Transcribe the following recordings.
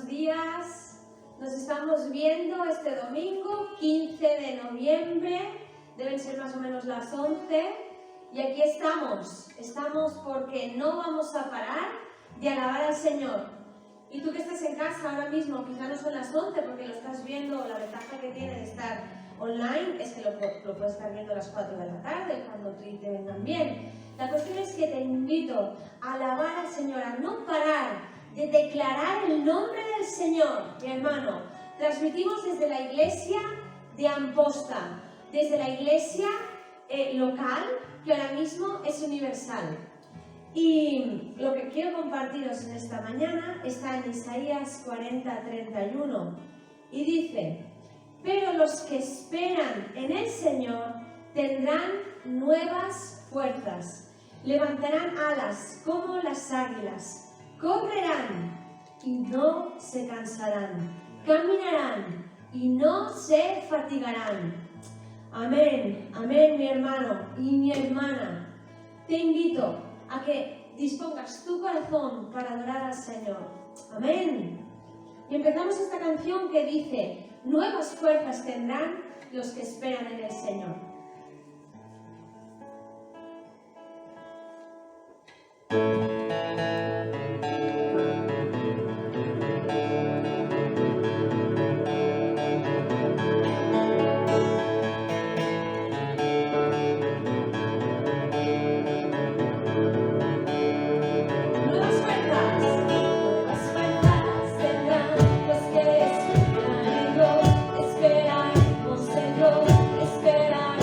buenos días. Nos estamos viendo este domingo, 15 de noviembre, deben ser más o menos las 11, y aquí estamos. Estamos porque no vamos a parar de alabar al Señor. Y tú que estás en casa ahora mismo, quizá no son las 11 porque lo estás viendo, la ventaja que tiene de estar online es que lo puedes estar viendo a las 4 de la tarde, cuando te vengan bien. La cuestión es que te invito a alabar al Señor, a no parar de declarar el nombre del Señor, mi hermano. Transmitimos desde la iglesia de Amposta, desde la iglesia local, que ahora mismo es universal. Y lo que quiero compartiros en esta mañana está en Isaías 40:31 y dice: pero los que esperan en el Señor tendrán nuevas fuerzas, levantarán alas como las águilas. Correrán y no se cansarán, caminarán y no se fatigarán. Amén, amén, mi hermano y mi hermana. Te invito a que dispongas tu corazón para adorar al Señor. Amén. Y empezamos esta canción que dice: nuevas fuerzas tendrán los que esperan en el Señor. Esperar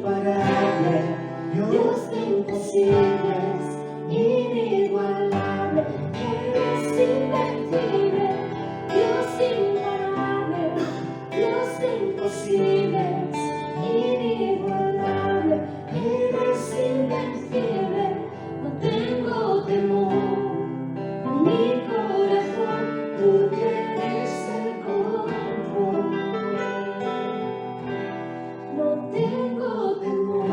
incomparable, Dios de imposibles, inigualable, eres invencible, Dios imparable, Dios de imposibles, inigualable, eres invencible, no tengo temor, en mi corazón tú tienes el control. No tengo temor,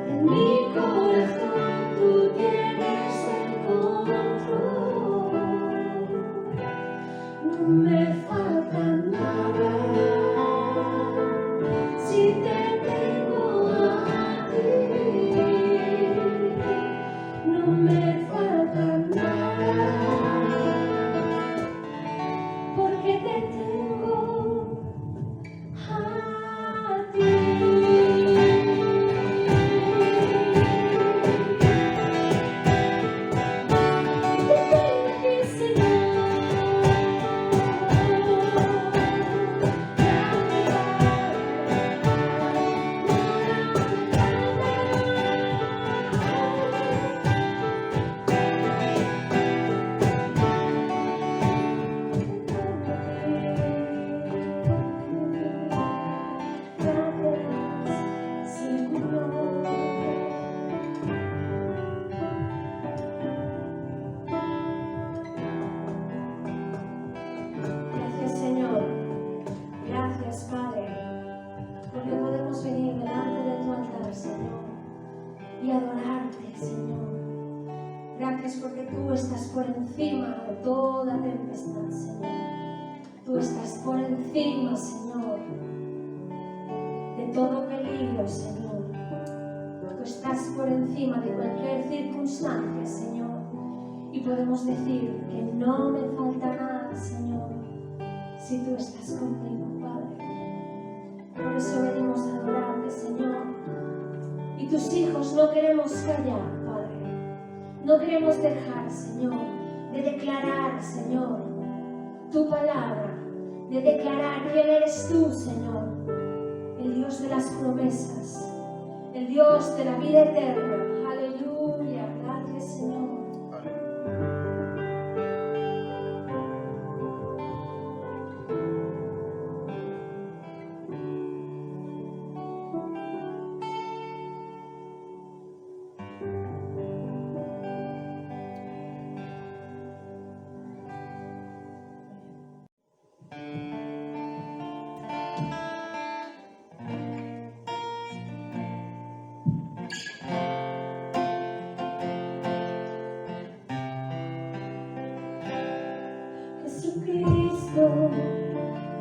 en mi corazón tú tienes el control. No me falta nada si te tengo a ti. No me falta nada porque te tengo a ti. Gracias, Señor. Gracias, Padre, porque podemos venir delante de tu altar, Señor, y adorarte, Señor. Gracias porque tú estás por encima de toda tempestad, Señor. Tú estás por encima, Señor, de todo peligro, Señor. Tú estás por encima de cualquier circunstancia, Señor. Y podemos decir que no me falta nada, Señor, si tú estás conmigo, Padre. Por eso venimos a adorarte, Señor. Y tus hijos no queremos callar, Padre. No queremos dejar, Señor, de declarar, Señor, tu palabra, de declarar quién eres tú, Señor, el Dios de las promesas, el Dios de la vida eterna. Aleluya. Gracias, Señor. Jesucristo,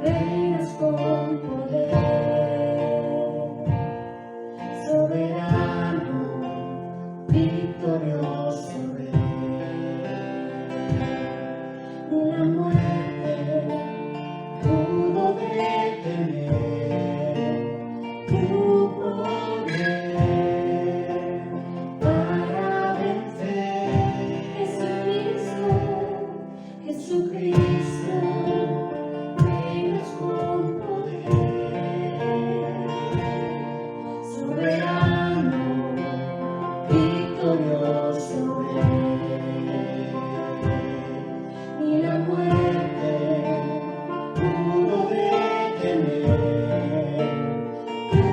reinas con poder, soberano, victorioso Rey. Ni la muerte pudo detener tu poder para vencer. Jesucristo, Jesucristo, reinas con poder, soberano, victorioso Rey. Ni la muerte pudo detener tu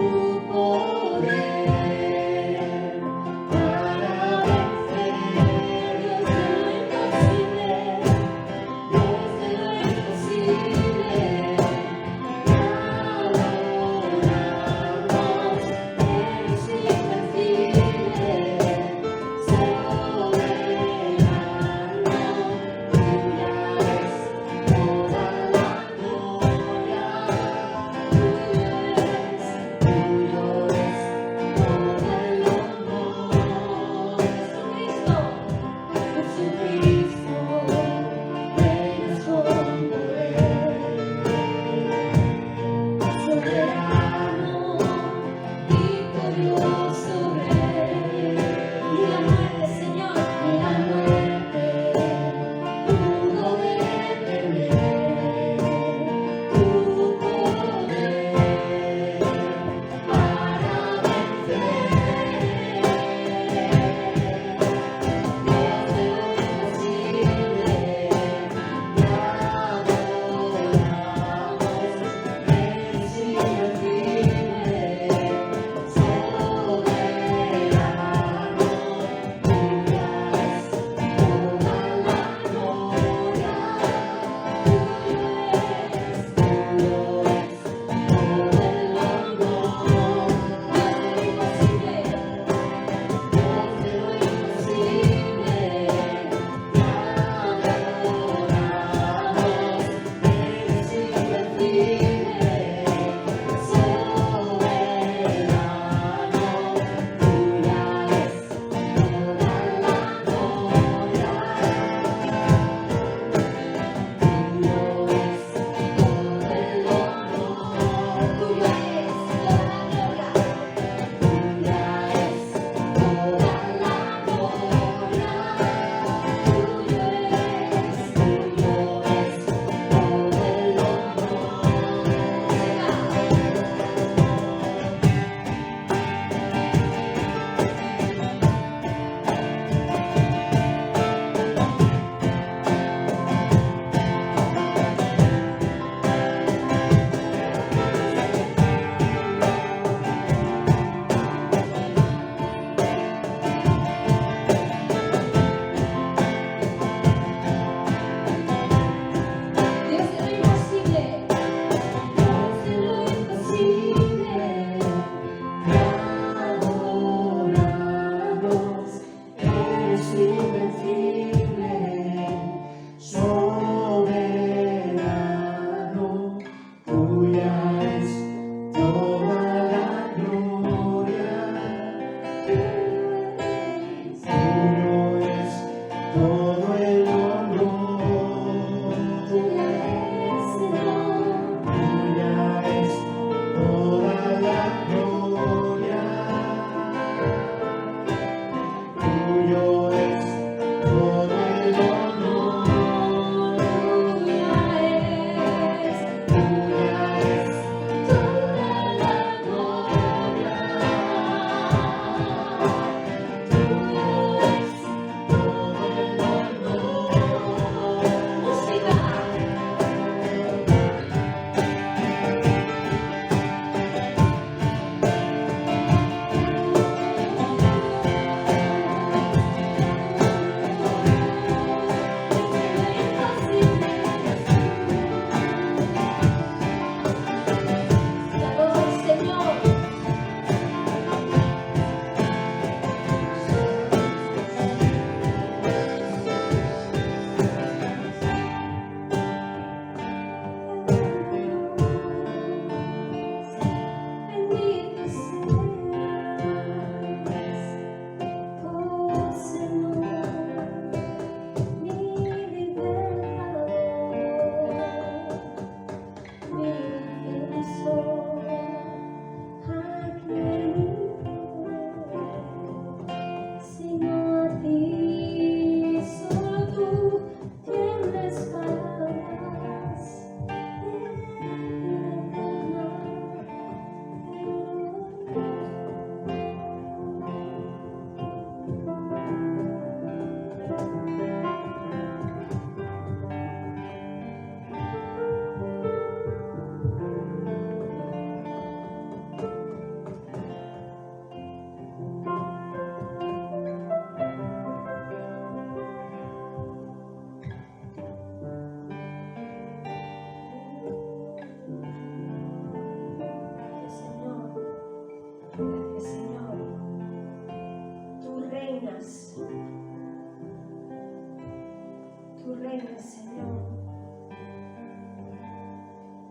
aire, Señor.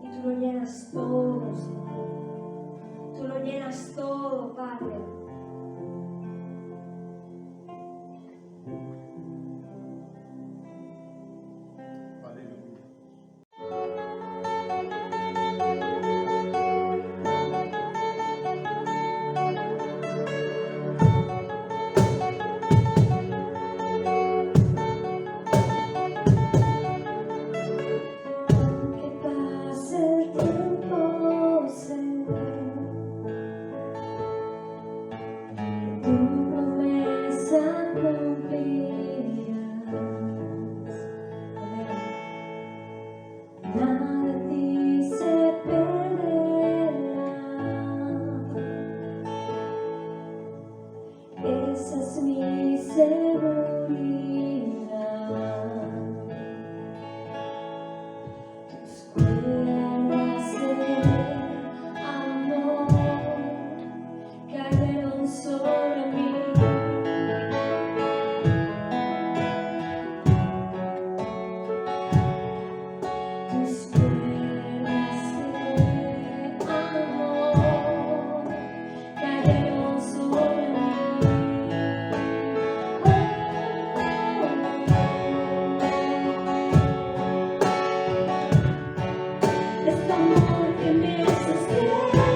Y tú lo llenas todo, Señor. Tú lo llenas todo, Padre. Que pase el tiempo, Señor. Tu promesa cumplirás. Nada de ti se perderá. Esa es mi seguridad. Tus cuerdas de amor cayeron sobre mí. Tus cuerdas de amor cayeron sobre mí. Es tu amor que me sostiene,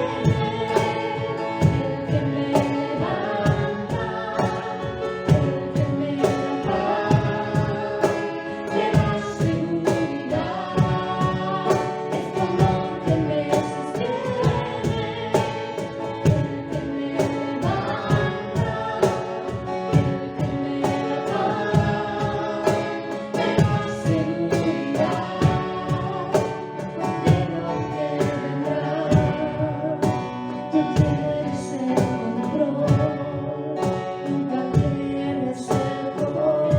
el que me levanta, el que me da paz, me da seguridad. Es tu amor que me sostiene, el que me levanta, el que me da paz, me da seguridad. De lo que vendrá, tú tienes el control, nunca pierdes el control.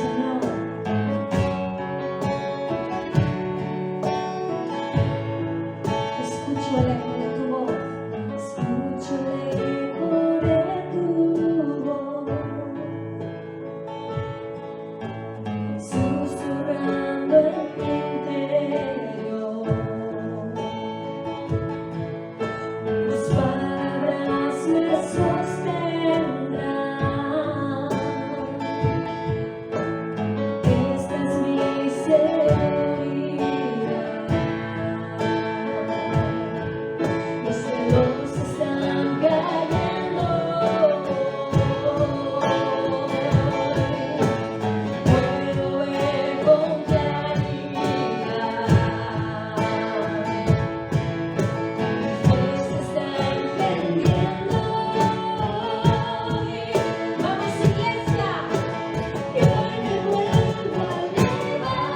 Señor, escucho el eco de tu voz, escucho el eco de tu voz, susurrando en mi interior. Tus palabras me sostendrán. Esta es mi seguridad. Mis celos están cayendo. Puedo ver con claridad. Mi fe se está encendiendo. Vamos, iglesia, y hoy me vuelvo a levantar.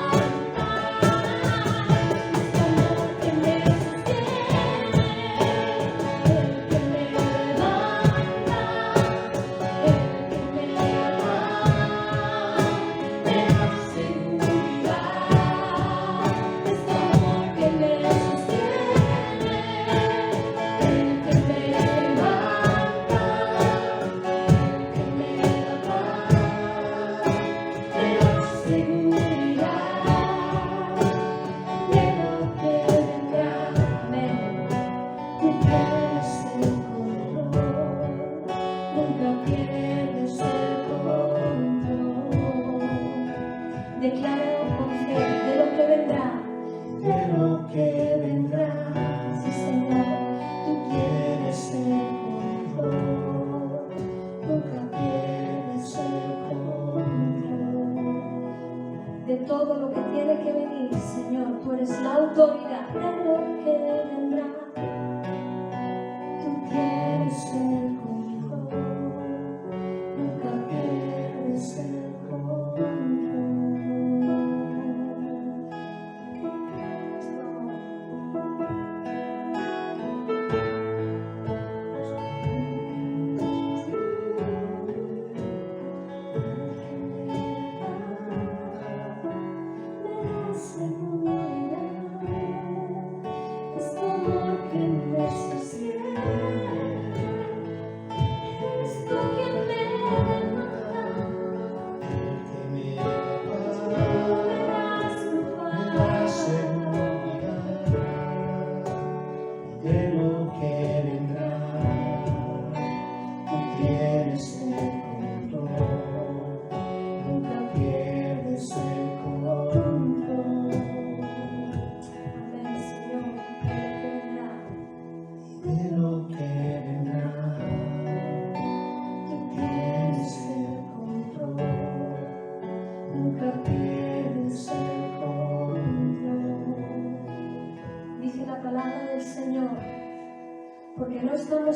Es tu amor que me sostiene, el que me levanta, el que me da paz, me da seguridad. Es tu amor que me sostiene, el que me levanta, el que me da paz, me da seguridad de lo que vendrá. Amén. Tú tienes el control, nunca pierdes el control. Declaro con fe de lo que vendrá, de lo que vendrá. Sí, Señor, tú tienes el control, nunca pierdes el control. De todo lo que tiene que venir, Señor, tú eres la autoridad de lo que vendrá. Tú tienes el control, nunca pierdes el control.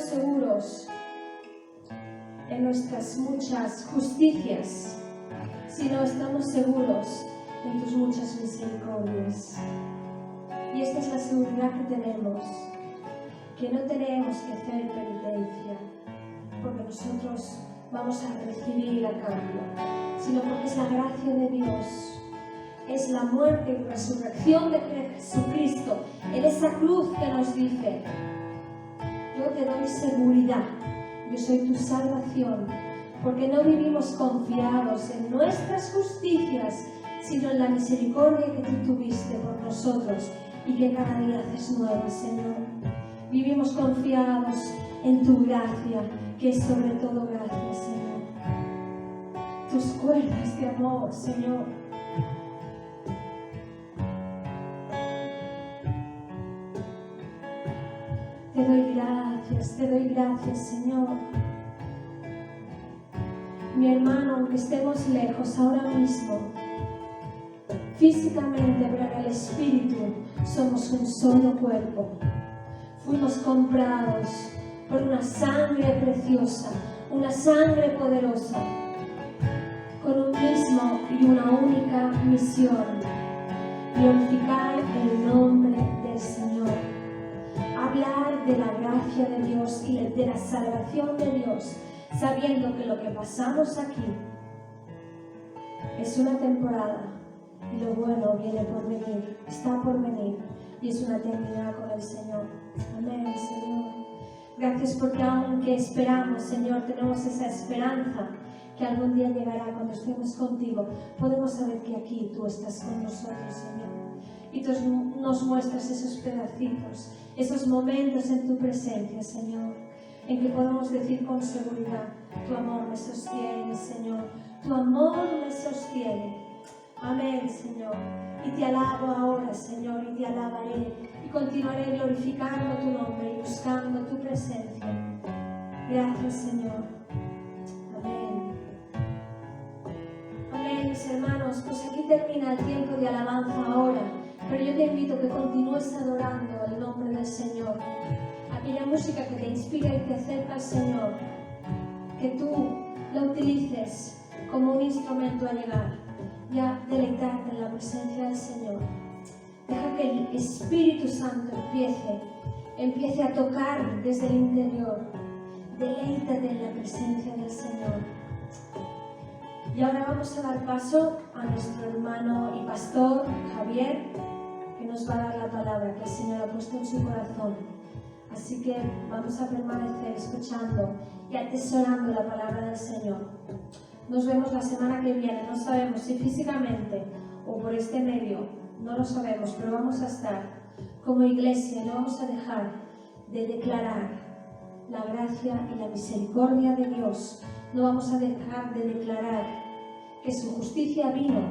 estamos seguros en nuestras muchas justicias, sino estamos seguros en tus muchas misericordias. Y esta es la seguridad que tenemos, que no tenemos que hacer penitencia, porque nosotros vamos a recibir a cambio, sino porque es la gracia de Dios, es la muerte y resurrección de Jesucristo en esa cruz que nos dice: yo te doy seguridad, yo soy tu salvación, porque no vivimos confiados en nuestras justicias, sino en la misericordia que tú tuviste por nosotros y que cada día haces nueva, Señor. Vivimos confiados en tu gracia, que es sobre todo gracia, Señor. Tus cuerdas de amor, Señor. Te doy gracias, Señor. Mi hermano, aunque estemos lejos ahora mismo, físicamente, pero en el Espíritu, somos un solo cuerpo. Fuimos comprados por una sangre preciosa, una sangre poderosa, con un mismo y una única misión: glorificar el nombre del Señor, hablar de la gracia de Dios y de la salvación de Dios, sabiendo que lo que pasamos aquí es una temporada y lo bueno viene por venir, está por venir, y es una eternidad con el Señor. Amén, Señor. Gracias porque aunque esperamos, Señor, tenemos esa esperanza que algún día llegará cuando estemos contigo. Podemos saber que aquí tú estás con nosotros, Señor, y tú nos muestras esos pedacitos, esos momentos en tu presencia, Señor, en que podemos decir con seguridad: tu amor me sostiene, Señor, tu amor me sostiene. Amén, Señor. Y te alabo ahora, Señor, y te alabaré, y continuaré glorificando tu nombre y buscando tu presencia. Gracias, Señor. Amén. Amén, mis hermanos. Pues aquí termina el tiempo de alabanza ahora, pero yo te invito a que continúes adorando el nombre del Señor. Aquella música que te inspira y te acerca al Señor, que tú la utilices como un instrumento a llegar y a deleitarte en la presencia del Señor. Deja que el Espíritu Santo empiece a tocar desde el interior. Deleítate en la presencia del Señor. Y ahora vamos a dar paso a nuestro hermano y pastor Javier, que nos va a dar la palabra que el Señor ha puesto en su corazón. Así que vamos a permanecer escuchando y atesorando la palabra del Señor. Nos vemos la semana que viene. No sabemos si físicamente o por este medio, no lo sabemos, pero vamos a estar como iglesia. No vamos a dejar de declarar la gracia y la misericordia de Dios. No vamos a dejar de declarar que su justicia vino,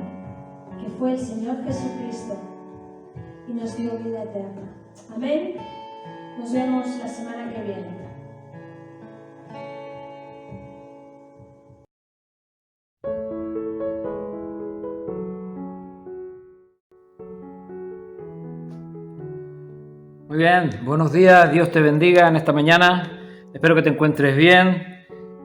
que fue el Señor Jesucristo, y nos dio vida eterna. Amén. Nos vemos la semana que viene. Muy bien, buenos días, Dios te bendiga en esta mañana, espero que te encuentres bien.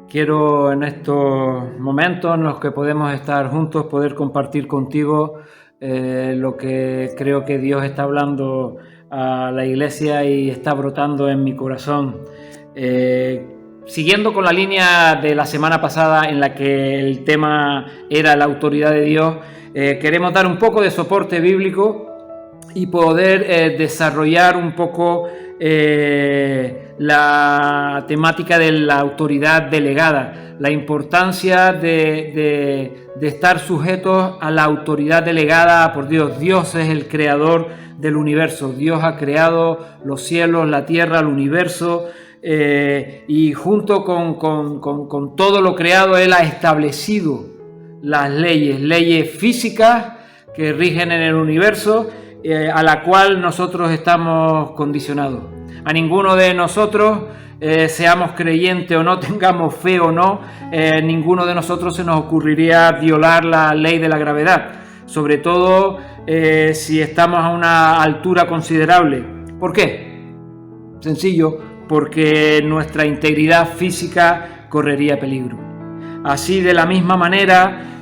Quiero en estos momentos en los que podemos estar juntos poder compartir contigo lo que creo que Dios está hablando a la iglesia y está brotando en mi corazón. Siguiendo con la línea de la semana pasada en la que el tema era la autoridad de Dios, queremos dar un poco de soporte bíblico y poder desarrollar un poco la temática de la autoridad delegada, la importancia de estar sujetos a la autoridad delegada por Dios. Dios es el creador del universo, Dios ha creado los cielos, la tierra, el universo, y junto con todo lo creado, Él ha establecido las leyes físicas que rigen en el universo, a la cual nosotros estamos condicionados. A ninguno de nosotros, seamos creyentes o no, tengamos fe o no, ninguno de nosotros se nos ocurriría violar la ley de la gravedad, sobre todo si estamos a una altura considerable. ¿Por qué? Sencillo, porque nuestra integridad física correría peligro. Así, de la misma manera,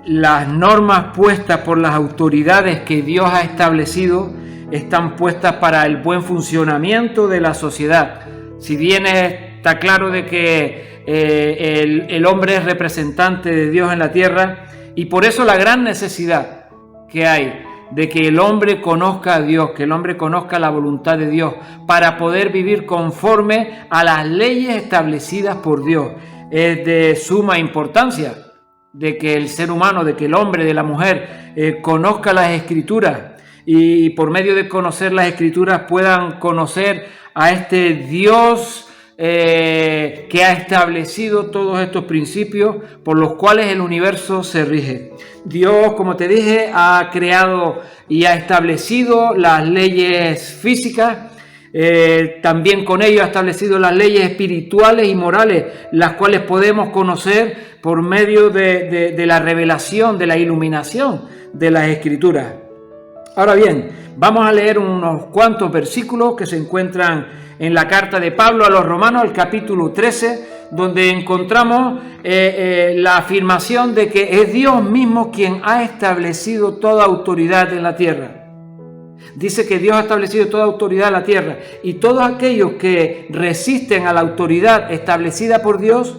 las normas puestas por las autoridades que Dios ha establecido están puestas para el buen funcionamiento de la sociedad. Si bien está claro de que el hombre es representante de Dios en la tierra, y por eso la gran necesidad que hay de que el hombre conozca a Dios, que el hombre conozca la voluntad de Dios, para poder vivir conforme a las leyes establecidas por Dios. Es de suma importancia de que el ser humano, de que el hombre, de la mujer, conozca las Escrituras, y por medio de conocer las Escrituras puedan conocer a este Dios que ha establecido todos estos principios por los cuales el universo se rige. Dios, como te dije, ha creado y ha establecido las leyes físicas, también con ello ha establecido las leyes espirituales y morales, las cuales podemos conocer por medio de la revelación, de la iluminación de las Escrituras. Ahora bien, vamos a leer unos cuantos versículos que se encuentran en la carta de Pablo a los Romanos, el capítulo 13, donde encontramos la afirmación de que es Dios mismo quien ha establecido toda autoridad en la tierra. Dice que Dios ha establecido toda autoridad en la tierra, y todos aquellos que resisten a la autoridad establecida por Dios,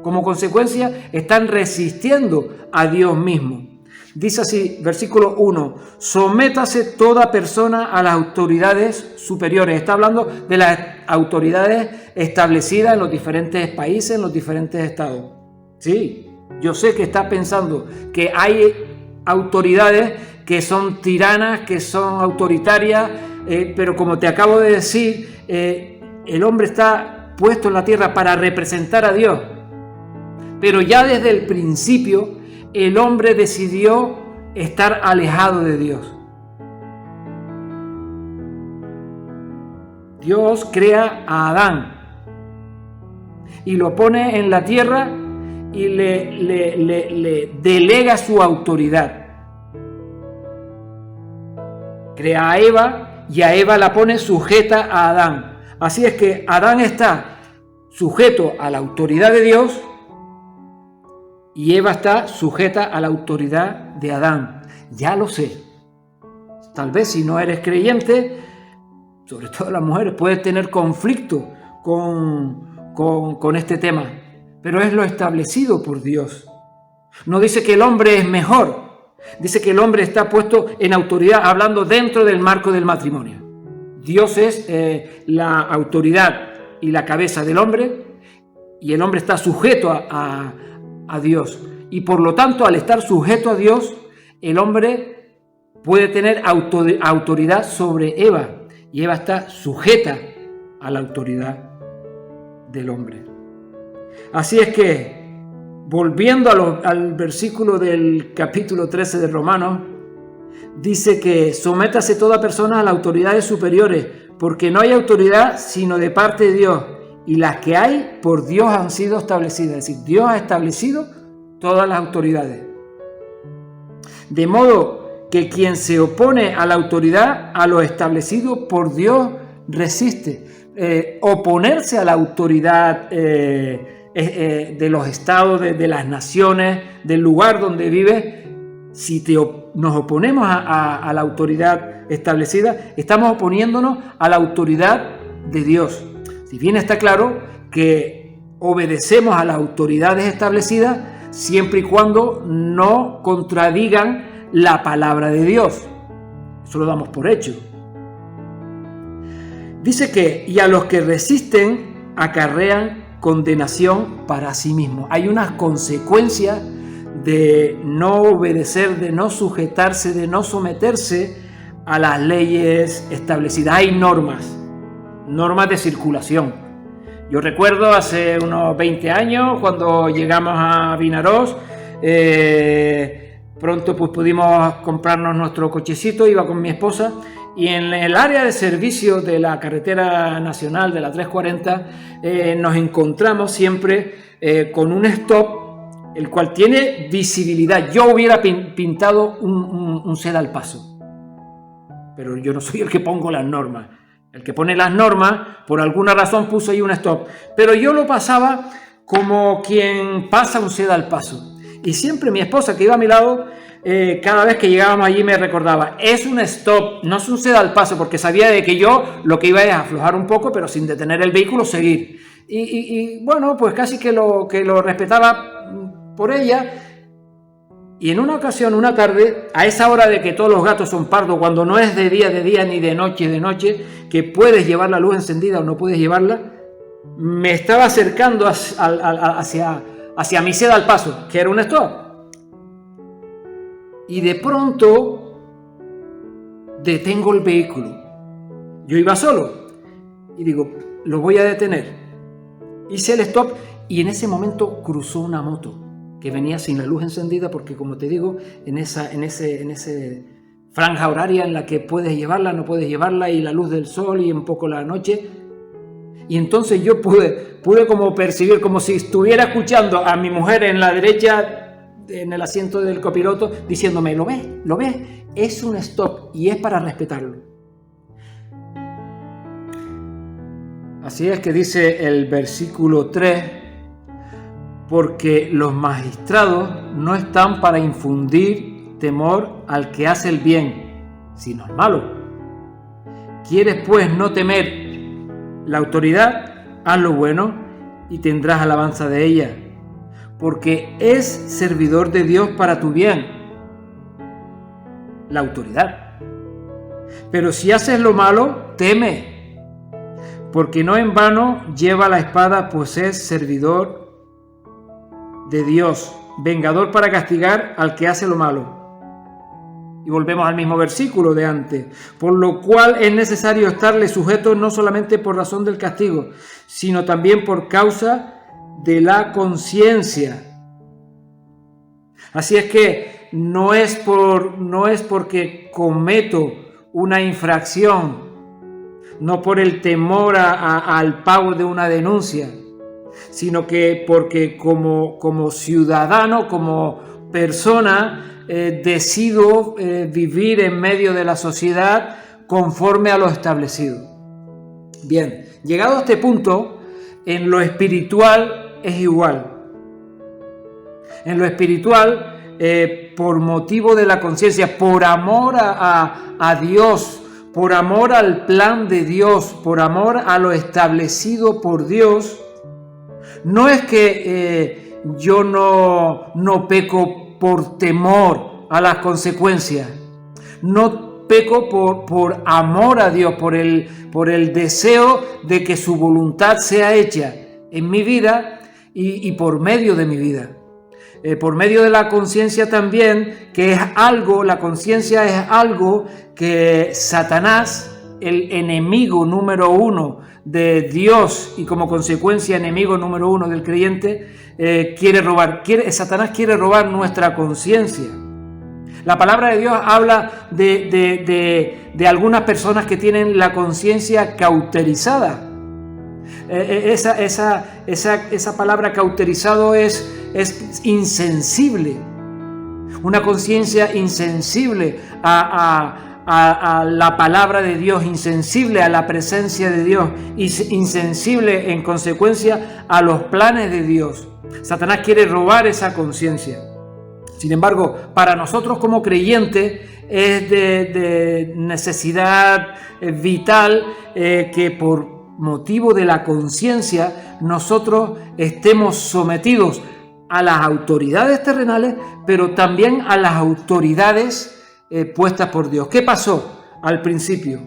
como consecuencia, están resistiendo a Dios mismo. Dice así, versículo 1, sométase toda persona a las autoridades superiores. Está hablando de las autoridades establecidas en los diferentes países, en los diferentes estados. Sí, yo sé que está pensando que hay autoridades que son tiranas, que son autoritarias, pero como te acabo de decir, el hombre está puesto en la tierra para representar a Dios. Pero ya desde el principio, el hombre decidió estar alejado de Dios. Dios crea a Adán y lo pone en la tierra y le delega su autoridad. Crea a Eva y a Eva la pone sujeta a Adán. Así es que Adán está sujeto a la autoridad de Dios y Eva está sujeta a la autoridad de Adán. Ya lo sé. Tal vez si no eres creyente, sobre todo las mujeres, puedes tener conflicto con este tema. Pero es lo establecido por Dios. No dice que el hombre es mejor. Dice que el hombre está puesto en autoridad, hablando dentro del marco del matrimonio. Dios es la autoridad y la cabeza del hombre, y el hombre está sujeto a Dios. Y por lo tanto, al estar sujeto a Dios, el hombre puede tener autoridad sobre Eva, y Eva está sujeta a la autoridad del hombre. Así es que, volviendo al versículo del capítulo 13 de Romanos, dice que sométase toda persona a las autoridades superiores, porque no hay autoridad sino de parte de Dios, y las que hay por Dios han sido establecidas. Es decir, Dios ha establecido todas las autoridades. De modo que quien se opone a la autoridad, a lo establecido por Dios, resiste. Oponerse a la autoridad de los estados, de las naciones, del lugar donde vive, si nos oponemos a la autoridad establecida, estamos oponiéndonos a la autoridad de Dios. Si bien está claro que obedecemos a las autoridades establecidas siempre y cuando no contradigan la palabra de Dios. Eso lo damos por hecho. Dice que, y a los que resisten acarrean condenación para sí mismos. Hay unas consecuencias de no obedecer, de no sujetarse, de no someterse a las leyes establecidas. Hay normas de circulación. Yo recuerdo hace unos 20 años cuando llegamos a Vinarós, pronto pues pudimos comprarnos nuestro cochecito, iba con mi esposa, y en el área de servicio de la carretera nacional de la 340 nos encontramos siempre con un stop, el cual tiene visibilidad. Yo hubiera pintado un ceda al paso, pero yo no soy el que pongo las normas. El que pone las normas, por alguna razón puso ahí un stop. Pero yo lo pasaba como quien pasa un seda al paso. Y siempre mi esposa, que iba a mi lado, cada vez que llegábamos allí me recordaba, es un stop, no es un seda al paso, porque sabía de que yo lo que iba es aflojar un poco, pero sin detener el vehículo, seguir. Y bueno, pues casi que lo respetaba por ella. Y en una ocasión, una tarde, a esa hora de que todos los gatos son pardos, cuando no es de día, ni de noche, que puedes llevar la luz encendida o no puedes llevarla, me estaba acercando hacia mi seda al paso, que era un stop. Y de pronto detengo el vehículo. Yo iba solo y digo, lo voy a detener. Hice el stop y en ese momento cruzó una moto que venía sin la luz encendida, porque como te digo, en ese franja horaria en la que puedes llevarla, no puedes llevarla, y la luz del sol y un poco la noche. Y entonces yo pude como percibir, como si estuviera escuchando a mi mujer en la derecha, en el asiento del copiloto, diciéndome, ¿lo ves? Es un stop y es para respetarlo. Así es que dice el versículo 3, porque los magistrados no están para infundir temor al que hace el bien, sino al malo. ¿Quieres pues no temer la autoridad? Haz lo bueno y tendrás alabanza de ella, porque es servidor de Dios para tu bien, la autoridad. Pero si haces lo malo, teme, porque no en vano lleva la espada, pues es servidor de Dios, vengador para castigar al que hace lo malo. Y volvemos al mismo versículo de antes. Por lo cual es necesario estarle sujeto no solamente por razón del castigo, sino también por causa de la conciencia. Así es que no es porque cometo una infracción, no por el temor al pago de una denuncia, sino que porque como ciudadano, como persona, decido vivir en medio de la sociedad conforme a lo establecido. Bien, llegado a este punto, en lo espiritual es igual. En lo espiritual, por motivo de la conciencia, por amor a Dios, por amor al plan de Dios, por amor a lo establecido por Dios, no es que yo no peco por temor a las consecuencias, no peco por amor a Dios, por el deseo de que su voluntad sea hecha en mi vida y por medio de mi vida. Por medio de la conciencia también, que es algo, la conciencia es algo que Satanás, el enemigo número uno de Dios y como consecuencia enemigo número uno del creyente, quiere robar. Satanás quiere robar nuestra conciencia. La palabra de Dios habla de algunas personas que tienen la conciencia cauterizada. Esa palabra cauterizado es insensible. Una conciencia insensible a la palabra de Dios, insensible a la presencia de Dios, insensible en consecuencia a los planes de Dios. Satanás quiere robar esa conciencia. Sin embargo, para nosotros como creyentes es de necesidad vital que por motivo de la conciencia nosotros estemos sometidos a las autoridades terrenales, pero también a las autoridades puestas por Dios. ¿Qué pasó al principio?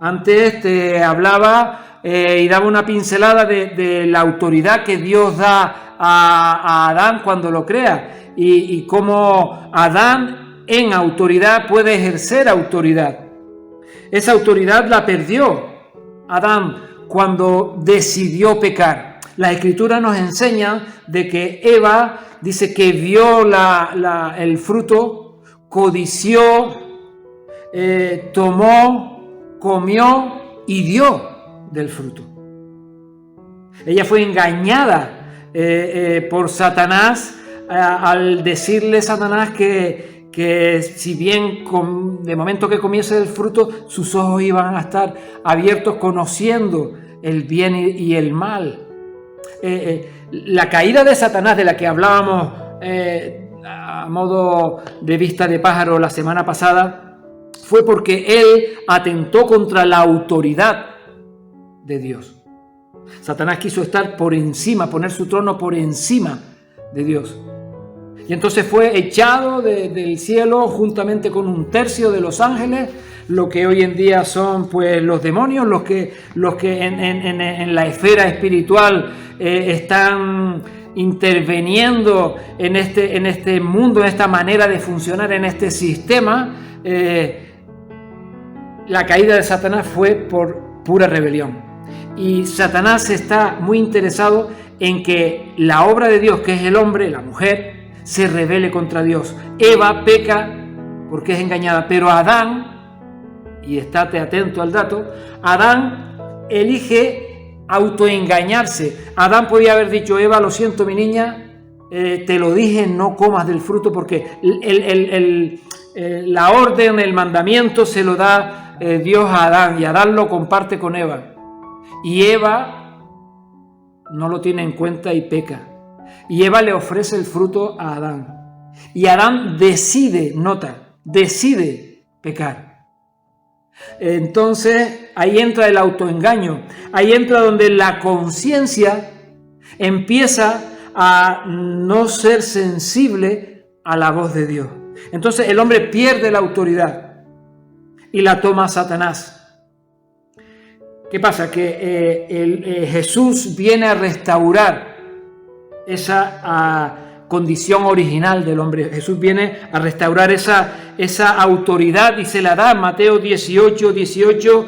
Antes te hablaba y daba una pincelada de la autoridad que Dios da a Adán cuando lo crea y cómo Adán en autoridad puede ejercer autoridad. Esa autoridad la perdió Adán cuando decidió pecar. La Escritura nos enseña de que Eva dice que vio el fruto, codició, tomó, comió y dio del fruto. Ella fue engañada por Satanás al decirle a Satanás que que si bien de momento que comience el fruto, sus ojos iban a estar abiertos conociendo el bien y el mal. La caída de Satanás, de la que hablábamos a modo de vista de pájaro la semana pasada, fue porque él atentó contra la autoridad de Dios. Satanás quiso estar por encima, poner su trono por encima de Dios. Y entonces fue echado del cielo juntamente con un tercio de los ángeles, lo que hoy en día son pues los demonios, los que en la esfera espiritual están interviniendo en este mundo, en esta manera de funcionar, en este sistema. La caída de Satanás fue por pura rebelión. Y Satanás está muy interesado en que la obra de Dios, que es el hombre, la mujer, se rebele contra Dios. Eva peca porque es engañada, pero Adán, y estate atento al dato, Adán elige autoengañarse. Adán podía haber dicho: Eva, lo siento mi niña, te lo dije, no comas del fruto, porque la orden, el mandamiento se lo da Dios a Adán, y Adán lo comparte con Eva. Y Eva no lo tiene en cuenta y peca. Y Eva le ofrece el fruto a Adán. Y Adán decide pecar. Entonces ahí entra el autoengaño. Ahí entra donde la conciencia empieza a no ser sensible a la voz de Dios. Entonces el hombre pierde la autoridad y la toma Satanás. ¿Qué pasa? Que Jesús viene a restaurar esa condición original del hombre. Jesús viene a restaurar esa autoridad y se la da. Mateo 18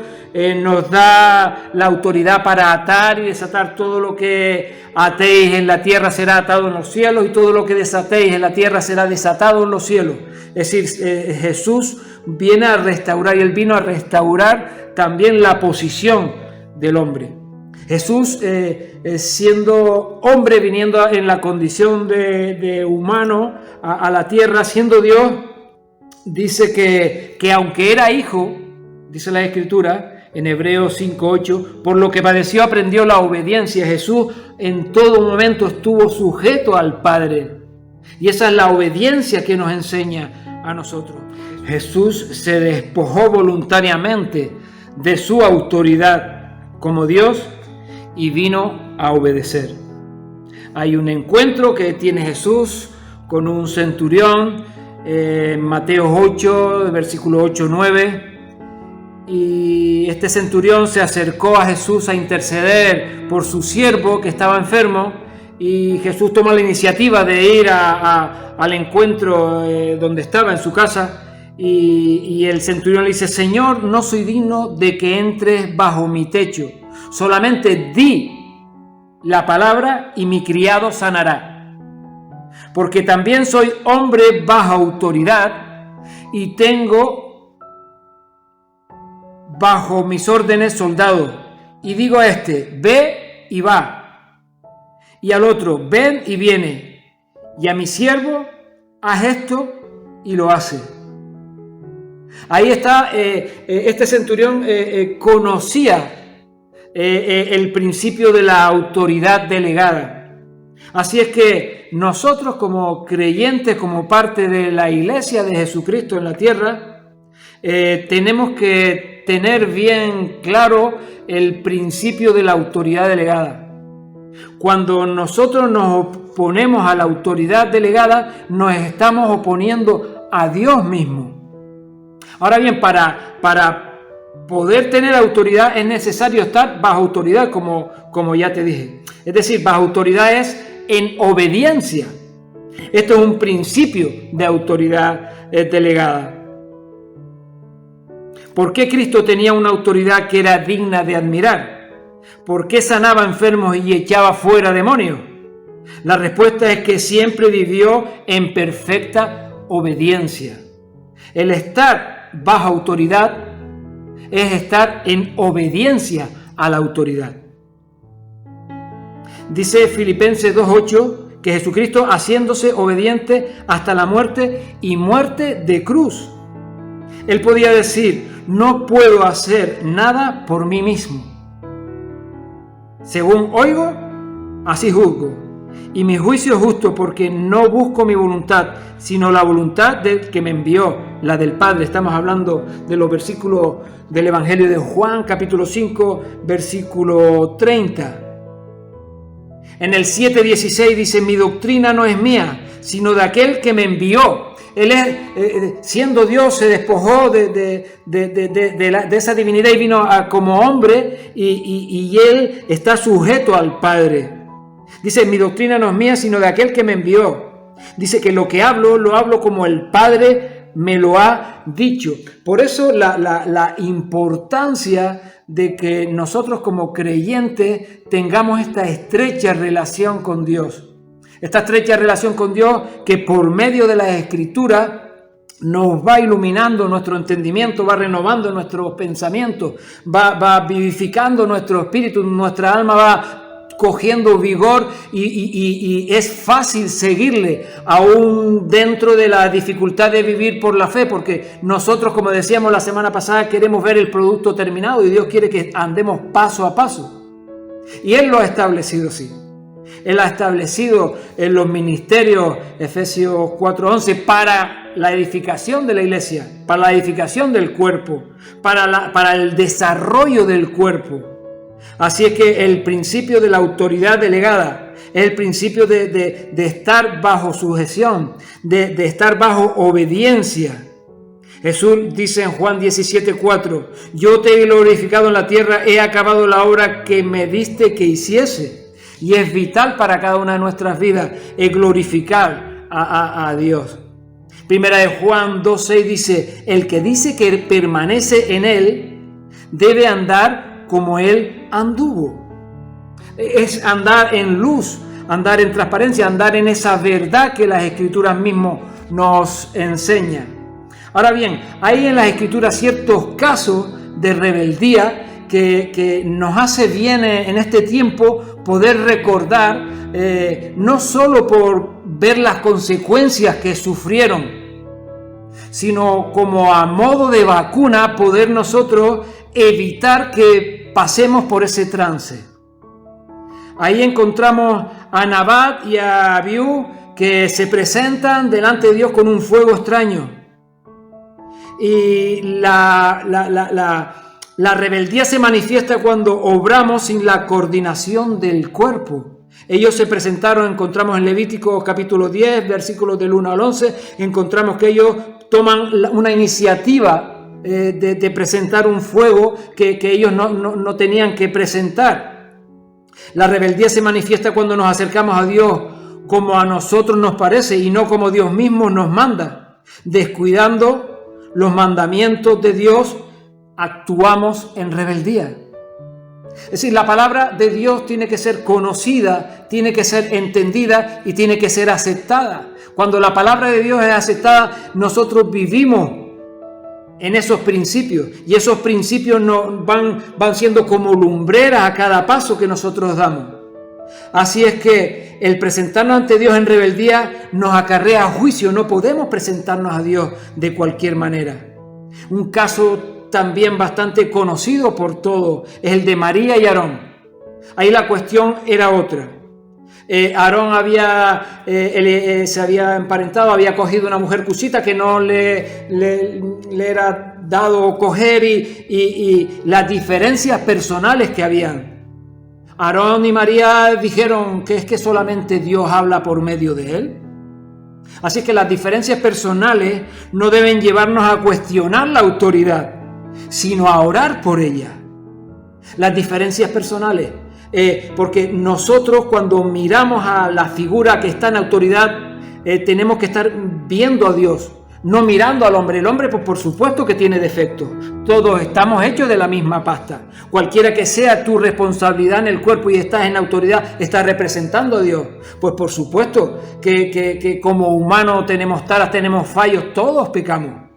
nos da la autoridad para atar y desatar. Todo lo que atéis en la tierra será atado en los cielos, y todo lo que desatéis en la tierra será desatado en los cielos. Es decir, Jesús viene a restaurar, y él vino a restaurar también la posición del hombre. Jesús, siendo hombre, viniendo en la condición de humano a la tierra, siendo Dios, dice que aunque era hijo, dice la Escritura en Hebreos 5:8, por lo que padeció aprendió la obediencia. Jesús en todo momento estuvo sujeto al Padre, y esa es la obediencia que nos enseña a nosotros. Jesús se despojó voluntariamente de su autoridad como Dios y vino a obedecer. Hay un encuentro que tiene Jesús con un centurión en Mateo 8, versículo 8-9, y este centurión se acercó a Jesús a interceder por su siervo que estaba enfermo, y Jesús toma la iniciativa de ir al encuentro donde estaba, en su casa, y el centurión le dice: Señor, no soy digno de que entres bajo mi techo, solamente di la palabra y mi criado sanará, porque también soy hombre bajo autoridad y tengo bajo mis órdenes soldados, y digo a este: ve y va, y al otro: ven y viene, y a mi siervo: haz esto, y lo hace. Ahí está, este centurión conocía el principio de la autoridad delegada. Así es que nosotros, como creyentes, como parte de la iglesia de Jesucristo en la tierra, tenemos que tener bien claro el principio de la autoridad delegada. Cuando nosotros nos oponemos a la autoridad delegada, nos estamos oponiendo a Dios mismo. Ahora bien, para poder tener autoridad es necesario estar bajo autoridad, como ya te dije. Es decir, bajo autoridad es en obediencia. Esto es un principio de autoridad delegada. ¿Por qué Cristo tenía una autoridad que era digna de admirar? ¿Por qué sanaba enfermos y echaba fuera demonios? La respuesta es que siempre vivió en perfecta obediencia. El estar bajo autoridad es estar en obediencia a la autoridad. Dice Filipenses 2:8 que Jesucristo haciéndose obediente hasta la muerte y muerte de cruz. Él podía decir, no puedo hacer nada por mí mismo. Según oigo, así juzgo. Y mi juicio es justo porque no busco mi voluntad, sino la voluntad del que me envió, la del Padre. Estamos hablando de los versículos del Evangelio de Juan, capítulo 5, versículo 30. En el 7:16 dice, mi doctrina no es mía, sino de aquel que me envió. Él siendo Dios, se despojó de esa divinidad y vino como hombre y Él está sujeto al Padre. Dice, mi doctrina no es mía, sino de aquel que me envió. Dice que lo que hablo, lo hablo como el Padre me lo ha dicho. Por eso la importancia de que nosotros como creyentes tengamos esta estrecha relación con Dios. Esta estrecha relación con Dios que por medio de las Escrituras nos va iluminando nuestro entendimiento, va renovando nuestros pensamientos, va vivificando nuestro espíritu, nuestra alma va cogiendo vigor y es fácil seguirle aún dentro de la dificultad de vivir por la fe, porque nosotros, como decíamos la semana pasada, queremos ver el producto terminado y Dios quiere que andemos paso a paso. Y Él lo ha establecido así. Él ha establecido en los ministerios, Efesios 4:11, para la edificación de la iglesia, para la edificación del cuerpo, para el desarrollo del cuerpo. Así es que el principio de la autoridad delegada es el principio de estar bajo sujeción, de estar bajo obediencia. Jesús dice en Juan 17:4, yo te he glorificado en la tierra, he acabado la obra que me diste que hiciese. Y es vital para cada una de nuestras vidas el glorificar a Dios. Primera de Juan 2:6 dice, el que dice que permanece en Él debe andar como Él anduvo. Es andar en luz, andar en transparencia, andar en esa verdad que las Escrituras mismas nos enseñan. Ahora bien, hay en las Escrituras ciertos casos de rebeldía que nos hace bien en este tiempo poder recordar, no solo por ver las consecuencias que sufrieron, sino como a modo de vacuna poder nosotros evitar que pasemos por ese trance. Ahí encontramos a Nabat y a Abiú que se presentan delante de Dios con un fuego extraño. Y la rebeldía se manifiesta cuando obramos sin la coordinación del cuerpo. Ellos se presentaron, encontramos en Levítico capítulo 10, versículos del 1 al 11, encontramos que ellos toman una iniciativa de presentar un fuego que ellos no tenían que presentar. La rebeldía se manifiesta cuando nos acercamos a Dios como a nosotros nos parece y no como Dios mismo nos manda. Descuidando los mandamientos de Dios, actuamos en rebeldía. Es decir, la palabra de Dios tiene que ser conocida, tiene que ser entendida y tiene que ser aceptada. Cuando la palabra de Dios es aceptada, nosotros vivimos en esos principios y esos principios van siendo como lumbreras a cada paso que nosotros damos. Así es que el presentarnos ante Dios en rebeldía nos acarrea juicio. No podemos presentarnos a Dios de cualquier manera. Un caso también bastante conocido por todos es el de María y Aarón. Ahí la cuestión era otra. Aarón se había emparentado, había cogido una mujer cusita que no le era dado coger y las diferencias personales que habían. Aarón y María dijeron que es que solamente Dios habla por medio de él. Así que las diferencias personales no deben llevarnos a cuestionar la autoridad, sino a orar por ella. Las diferencias personales, porque nosotros cuando miramos a la figura que está en autoridad, tenemos que estar viendo a Dios, no mirando al hombre. El hombre, pues por supuesto que tiene defectos. Todos estamos hechos de la misma pasta. Cualquiera que sea tu responsabilidad en el cuerpo y estás en autoridad, estás representando a Dios. Pues por supuesto que como humanos tenemos taras, tenemos fallos, todos pecamos.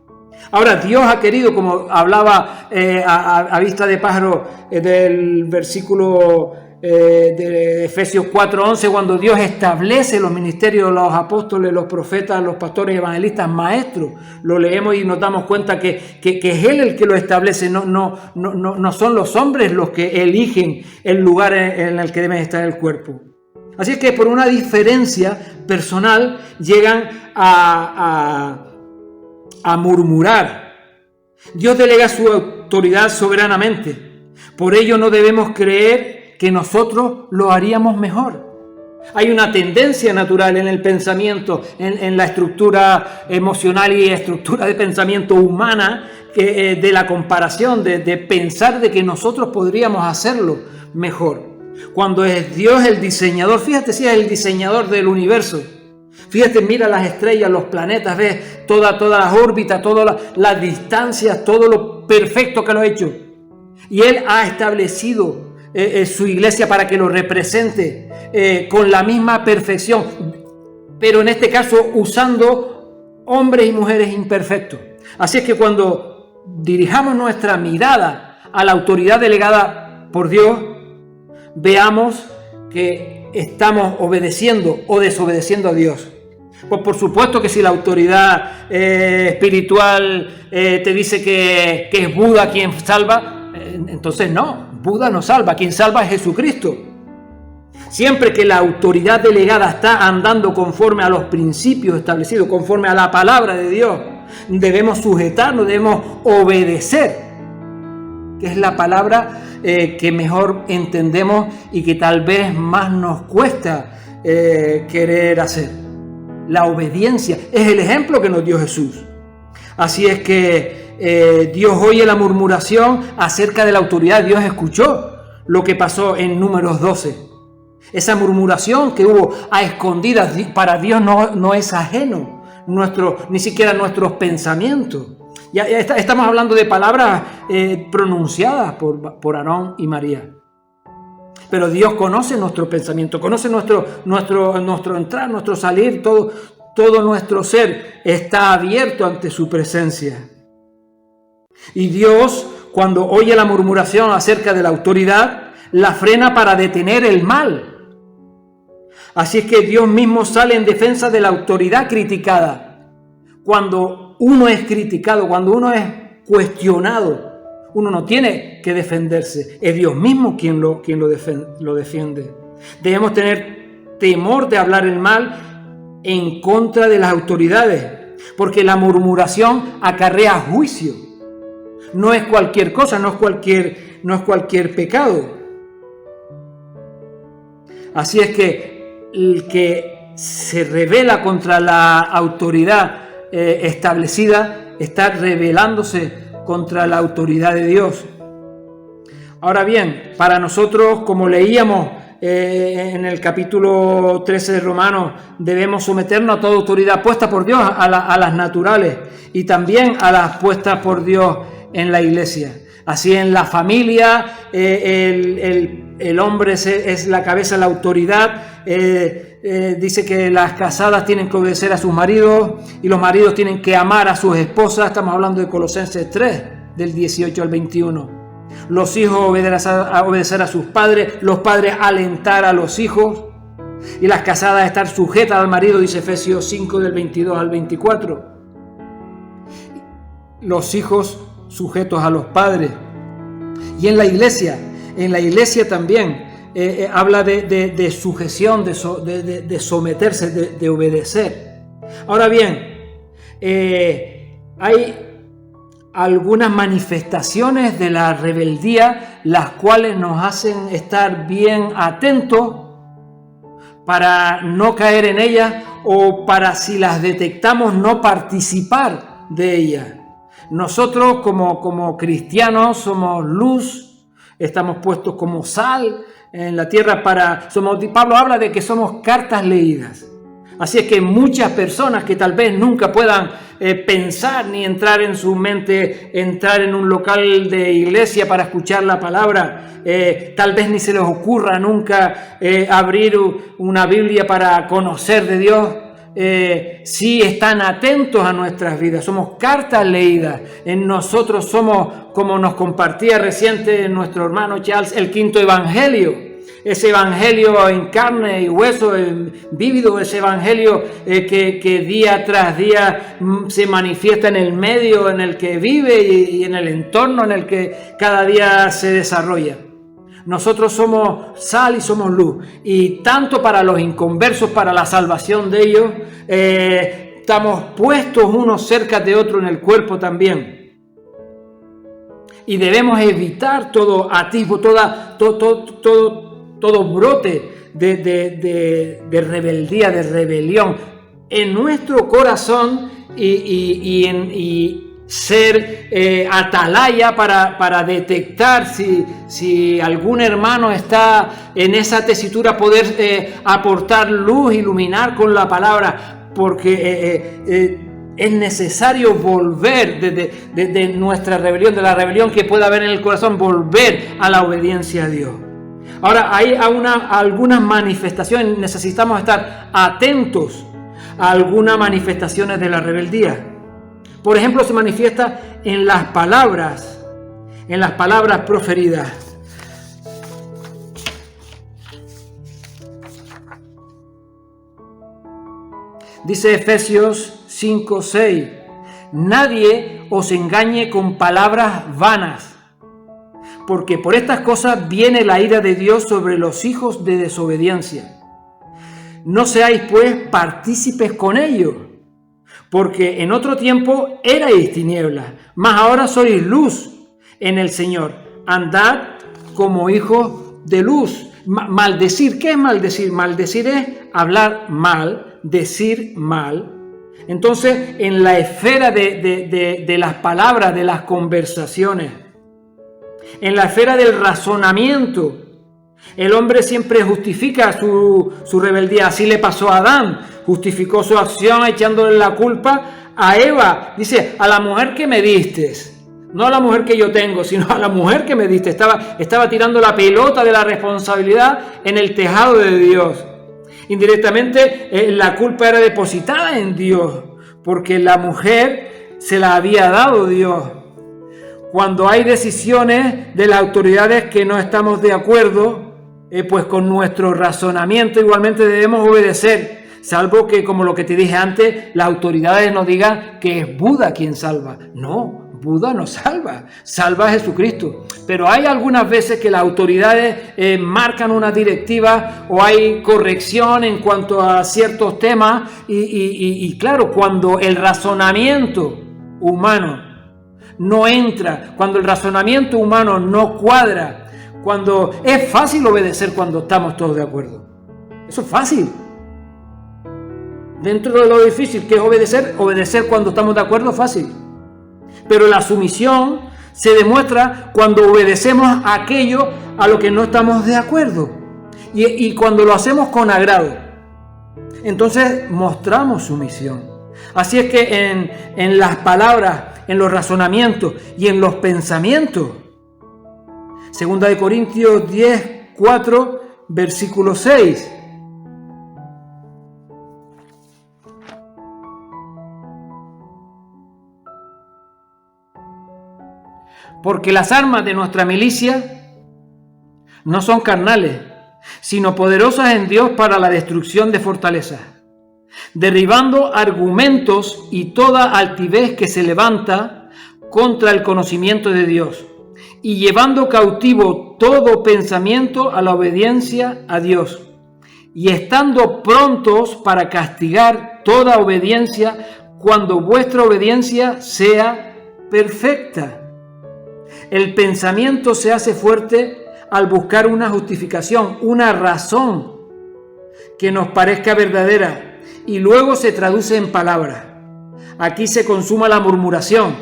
Ahora, Dios ha querido, como hablaba a vista de pájaro del versículo de Efesios 4:11, cuando Dios establece los ministerios de los apóstoles, los profetas, los pastores, evangelistas, maestros. Lo leemos y nos damos cuenta que es Él el que lo establece, no son los hombres los que eligen el lugar en el que debe estar el cuerpo. Así es que por una diferencia personal llegan a murmurar. Dios delega su autoridad soberanamente. Por ello no debemos creer que nosotros lo haríamos mejor. Hay una tendencia natural en el pensamiento, en la estructura emocional y estructura de pensamiento humana, de la comparación, de pensar de que nosotros podríamos hacerlo mejor. Cuando es Dios el diseñador, fíjate si es el diseñador del universo. Fíjate, mira las estrellas, los planetas, ves todas las órbitas, todas las distancias, todo lo perfecto que lo ha hecho. Y Él ha establecido su iglesia para que lo represente con la misma perfección, pero en este caso usando hombres y mujeres imperfectos. Así es que cuando dirijamos nuestra mirada a la autoridad delegada por Dios, veamos que estamos obedeciendo o desobedeciendo a Dios. Pues por supuesto que si la autoridad espiritual te dice que es Buda quien salva, entonces no, Buda no salva, quien salva es Jesucristo. Siempre que la autoridad delegada está andando conforme a los principios establecidos, conforme a la palabra de Dios, debemos sujetarnos, debemos obedecer, que es la palabra que mejor entendemos y que tal vez más nos cuesta querer hacer. La obediencia es el ejemplo que nos dio Jesús. Así es que Dios oye la murmuración acerca de la autoridad. Dios escuchó lo que pasó en Números 12. Esa murmuración que hubo a escondidas, para Dios no es ajeno, ni siquiera nuestros pensamientos. Ya estamos hablando de palabras pronunciadas por Aarón y María. Pero Dios conoce nuestro pensamiento, conoce nuestro entrar, nuestro salir, todo nuestro ser está abierto ante su presencia. Y Dios, cuando oye la murmuración acerca de la autoridad, la frena para detener el mal. Así es que Dios mismo sale en defensa de la autoridad criticada. Cuando uno es criticado, cuando uno es cuestionado, uno no tiene que defenderse. Es Dios mismo quien lo defiende. Debemos tener temor de hablar el mal en contra de las autoridades, porque la murmuración acarrea juicio. No es cualquier cosa, no es cualquier pecado. Así es que el que se rebela contra la autoridad establecida está rebelándose contra la autoridad de Dios. Ahora bien, para nosotros, como leíamos en el capítulo 13 de Romanos, debemos someternos a toda autoridad puesta por Dios, a las naturales y también a las puestas por Dios en la iglesia. Así en la familia, el hombre es la cabeza de la autoridad. Dice que las casadas tienen que obedecer a sus maridos y los maridos tienen que amar a sus esposas. Estamos hablando de Colosenses 3, del 18 al 21. Los hijos obedecer a sus padres, los padres alentar a los hijos y las casadas estar sujetas al marido, dice Efesios 5, del 22 al 24. Los hijos sujetos a los padres. Y en la iglesia también habla de sujeción, de someterse, de obedecer. Ahora bien, hay algunas manifestaciones de la rebeldía las cuales nos hacen estar bien atentos para no caer en ellas o para, si las detectamos, no participar de ellas. Nosotros como cristianos somos luz, estamos puestos como sal en la tierra Pablo habla de que somos cartas leídas. Así es que muchas personas que tal vez nunca puedan pensar ni entrar en su mente, entrar en un local de iglesia para escuchar la palabra, tal vez ni se les ocurra nunca abrir una Biblia para conocer de Dios, sí están atentos a nuestras vidas, somos cartas leídas. En nosotros somos, como nos compartía reciente nuestro hermano Charles, el quinto evangelio. ese evangelio en carne y hueso, vívido, ese evangelio que día tras día se manifiesta en el medio en el que vive y en el entorno en el que cada día se desarrolla. Nosotros somos sal y somos luz, y tanto para los inconversos, para la salvación de ellos, estamos puestos unos cerca de otros en el cuerpo también. Y debemos evitar todo atisbo, todo brote de rebeldía, de rebelión en nuestro corazón y ser atalaya para detectar si algún hermano está en esa tesitura, poder aportar luz, iluminar con la palabra, porque es necesario volver de nuestra rebelión, de la rebelión que pueda haber en el corazón, volver a la obediencia a Dios. Ahora, hay algunas manifestaciones, necesitamos estar atentos a algunas manifestaciones de la rebeldía. Por ejemplo, se manifiesta en las palabras proferidas. Dice Efesios 5:6, nadie os engañe con palabras vanas, porque por estas cosas viene la ira de Dios sobre los hijos de desobediencia. No seáis pues partícipes con ellos, porque en otro tiempo erais tinieblas, mas ahora sois luz en el Señor. Andad como hijos de luz. Maldecir, ¿qué es maldecir? Maldecir es hablar mal, decir mal. Entonces, en la esfera de las palabras, de las conversaciones, en la esfera del razonamiento, el hombre siempre justifica su rebeldía. Así le pasó a Adán, justificó su acción echándole la culpa a Eva. Dice, a la mujer que me diste, no a la mujer que yo tengo, sino a la mujer que me diste. Estaba tirando la pelota de la responsabilidad en el tejado de Dios. Indirectamente la culpa era depositada en Dios, porque la mujer se la había dado Dios. Cuando hay decisiones de las autoridades que no estamos de acuerdo, pues con nuestro razonamiento igualmente debemos obedecer, salvo que, como lo que te dije antes, las autoridades nos digan que es Buda quien salva. No, Buda no salva, salva a Jesucristo. Pero hay algunas veces que las autoridades marcan una directiva o hay corrección en cuanto a ciertos temas y claro, cuando el razonamiento humano no entra, cuando el razonamiento humano no cuadra, cuando es fácil obedecer cuando estamos todos de acuerdo. Eso es fácil. Dentro de lo difícil que es obedecer cuando estamos de acuerdo es fácil. Pero la sumisión se demuestra cuando obedecemos a aquello a lo que no estamos de acuerdo. Y cuando lo hacemos con agrado, entonces mostramos sumisión. Así es que en las palabras, en los razonamientos y en los pensamientos, 2 Corintios 10:4, versículo 6. Porque las armas de nuestra milicia no son carnales, sino poderosas en Dios para la destrucción de fortalezas, derribando argumentos y toda altivez que se levanta contra el conocimiento de Dios, y llevando cautivo todo pensamiento a la obediencia a Dios, y estando prontos para castigar toda obediencia cuando vuestra obediencia sea perfecta. El pensamiento se hace fuerte al buscar una justificación, una razón que nos parezca verdadera y luego se traduce en palabras. Aquí se consuma la murmuración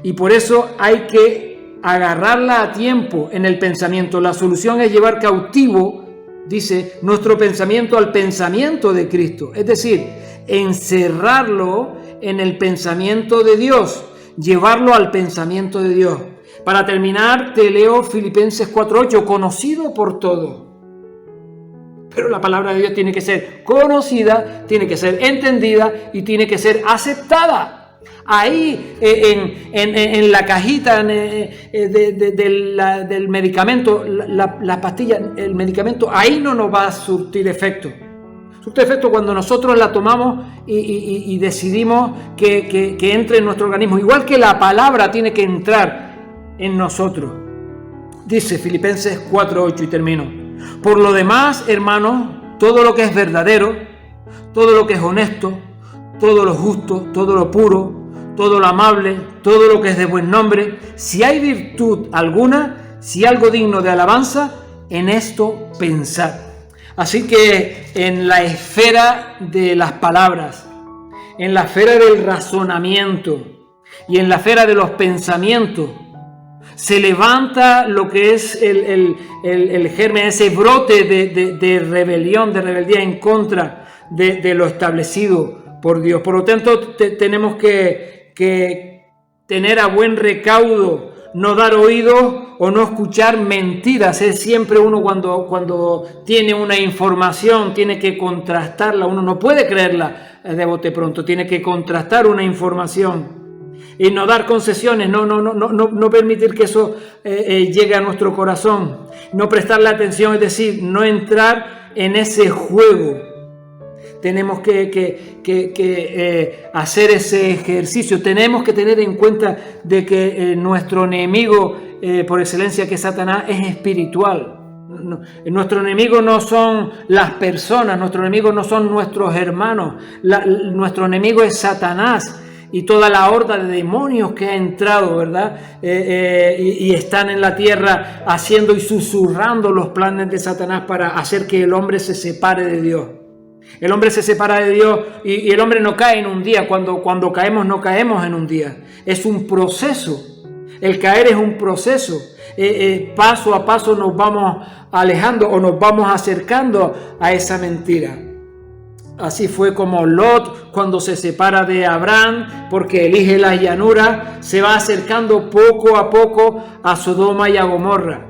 y por eso hay que agarrarla a tiempo en el pensamiento. La solución es llevar cautivo, dice, nuestro pensamiento al pensamiento de Cristo, es decir, encerrarlo en el pensamiento de Dios, llevarlo al pensamiento de Dios. Para terminar, te leo Filipenses 4:8, conocido por todos. Pero la palabra de Dios tiene que ser conocida, tiene que ser entendida y tiene que ser aceptada. Ahí en la cajita del medicamento, la pastilla, el medicamento, ahí no nos va a surtir efecto. Surte efecto cuando nosotros la tomamos y decidimos que entre en nuestro organismo. Igual que la palabra tiene que entrar en nosotros. Dice Filipenses 4:8 y termino. Por lo demás, hermanos, todo lo que es verdadero, todo lo que es honesto, todo lo justo, todo lo puro, todo lo amable, todo lo que es de buen nombre, si hay virtud alguna, si algo digno de alabanza, en esto pensad. Así que en la esfera de las palabras, en la esfera del razonamiento y en la esfera de los pensamientos, se levanta lo que es el germen, ese brote de rebelión, de rebeldía en contra de lo establecido por Dios. Por lo tanto, tenemos que tener a buen recaudo, no dar oído o no escuchar mentiras. Es siempre uno cuando tiene una información, tiene que contrastarla. Uno no puede creerla de bote pronto, tiene que contrastar una información. Y no dar concesiones, no permitir que eso llegue a nuestro corazón. No prestarle atención, es decir, no entrar en ese juego. Tenemos que hacer ese ejercicio. Tenemos que tener en cuenta de que nuestro enemigo por excelencia, que es Satanás, es espiritual. Nuestro enemigo no son las personas, nuestro enemigo no son nuestros hermanos. Nuestro enemigo es Satanás y toda la horda de demonios que ha entrado, ¿verdad? Y están en la tierra haciendo y susurrando los planes de Satanás para hacer que el hombre se separe de Dios. El hombre se separa de Dios y el hombre no cae en un día. Cuando caemos, no caemos en un día. Es un proceso. El caer es un proceso. Paso a paso nos vamos alejando o nos vamos acercando a esa mentira. Así fue como Lot, cuando se separa de Abraham, porque elige la llanura, se va acercando poco a poco a Sodoma y a Gomorra.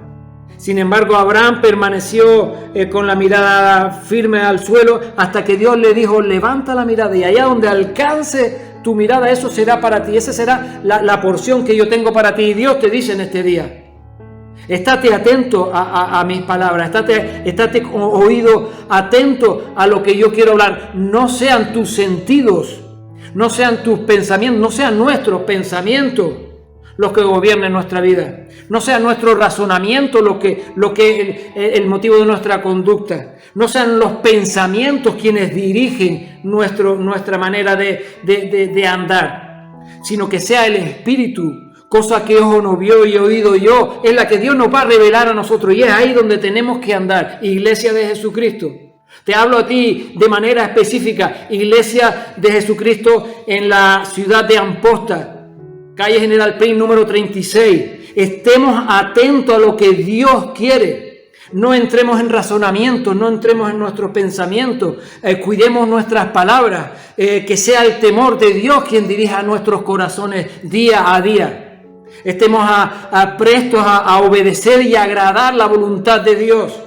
Sin embargo, Abraham permaneció con la mirada firme al suelo hasta que Dios le dijo: levanta la mirada y allá donde alcance tu mirada, eso será para ti, esa será la porción que yo tengo para ti. Y Dios te dice en este día: estate atento a mis palabras, estate con oído atento a lo que yo quiero hablar. No sean tus sentidos, no sean tus pensamientos, no sean nuestros pensamientos los que gobiernen nuestra vida. No sea nuestro razonamiento lo que el motivo de nuestra conducta. No sean los pensamientos quienes dirigen nuestra manera de andar, sino que sea el Espíritu, cosa que ojo no vio y oído yo, es la que Dios nos va a revelar a nosotros, y es ahí donde tenemos que andar. Iglesia de Jesucristo. Te hablo a ti de manera específica, Iglesia de Jesucristo en la ciudad de Amposta, calle General Prim número 36. Estemos atentos a lo que Dios quiere. No entremos en razonamientos, no entremos en nuestros pensamientos. Cuidemos nuestras palabras. Que sea el temor de Dios quien dirija nuestros corazones día a día. Estemos prestos a obedecer y agradar la voluntad de Dios.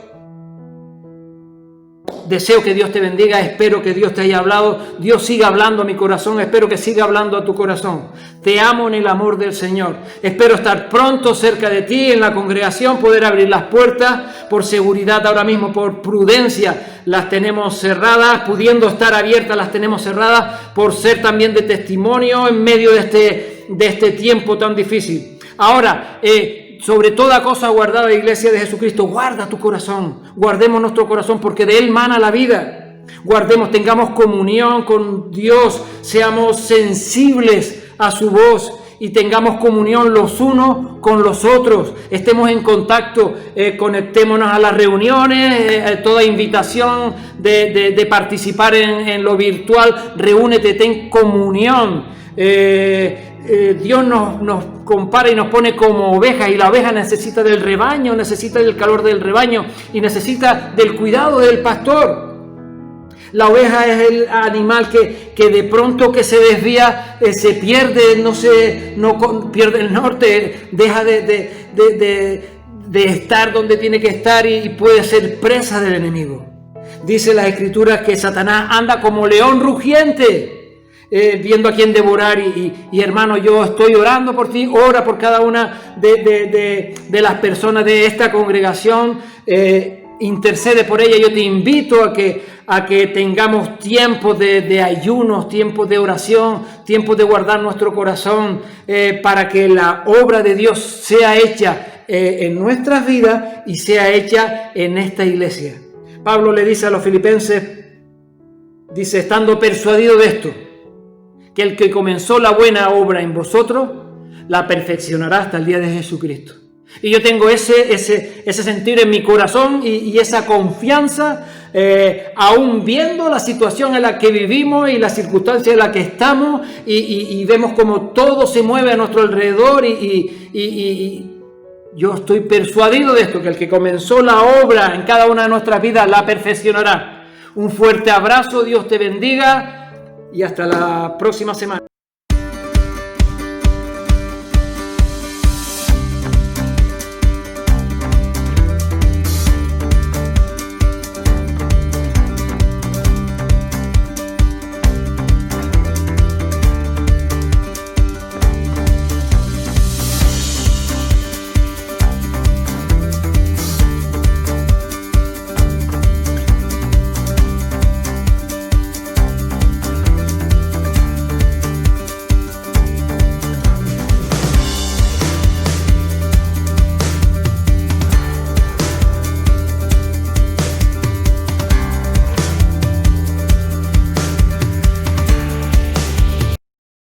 Deseo que Dios te bendiga, espero que Dios te haya hablado, Dios siga hablando a mi corazón, espero que siga hablando a tu corazón. Te amo en el amor del Señor, espero estar pronto cerca de ti en la congregación, poder abrir las puertas. Por seguridad ahora mismo, por prudencia, las tenemos cerradas, pudiendo estar abiertas las tenemos cerradas, por ser también de testimonio en medio de este tiempo tan difícil. Ahora, sobre toda cosa guardada, Iglesia de Jesucristo, guarda tu corazón, guardemos nuestro corazón, porque de él mana la vida. Guardemos, tengamos comunión con Dios, seamos sensibles a su voz y tengamos comunión los unos con los otros. Estemos en contacto, conectémonos a las reuniones, toda invitación de participar en lo virtual, reúnete, ten comunión. Dios nos compara y nos pone como ovejas, y la oveja necesita del rebaño, necesita del calor del rebaño y necesita del cuidado del pastor. La oveja es el animal que de pronto que se desvía, se pierde, pierde el norte, deja de estar donde tiene que estar y puede ser presa del enemigo. Dice las Escrituras que Satanás anda como león rugiente. viendo a quién devorar y hermano, yo estoy orando por ti, ora por cada una de las personas de esta congregación, intercede por ella. Yo te invito a que tengamos tiempos de ayunos, tiempos de oración, tiempos de guardar nuestro corazón para que la obra de Dios sea hecha en nuestras vidas y sea hecha en esta iglesia. Pablo le dice a los filipenses, dice, estando persuadido de esto, que el que comenzó la buena obra en vosotros, la perfeccionará hasta el día de Jesucristo. Y yo tengo ese sentir en mi corazón y esa confianza, aún viendo la situación en la que vivimos y las circunstancias en las que estamos y vemos como todo se mueve a nuestro alrededor y yo estoy persuadido de esto, que el que comenzó la obra en cada una de nuestras vidas la perfeccionará. Un fuerte abrazo, Dios te bendiga y hasta la próxima semana.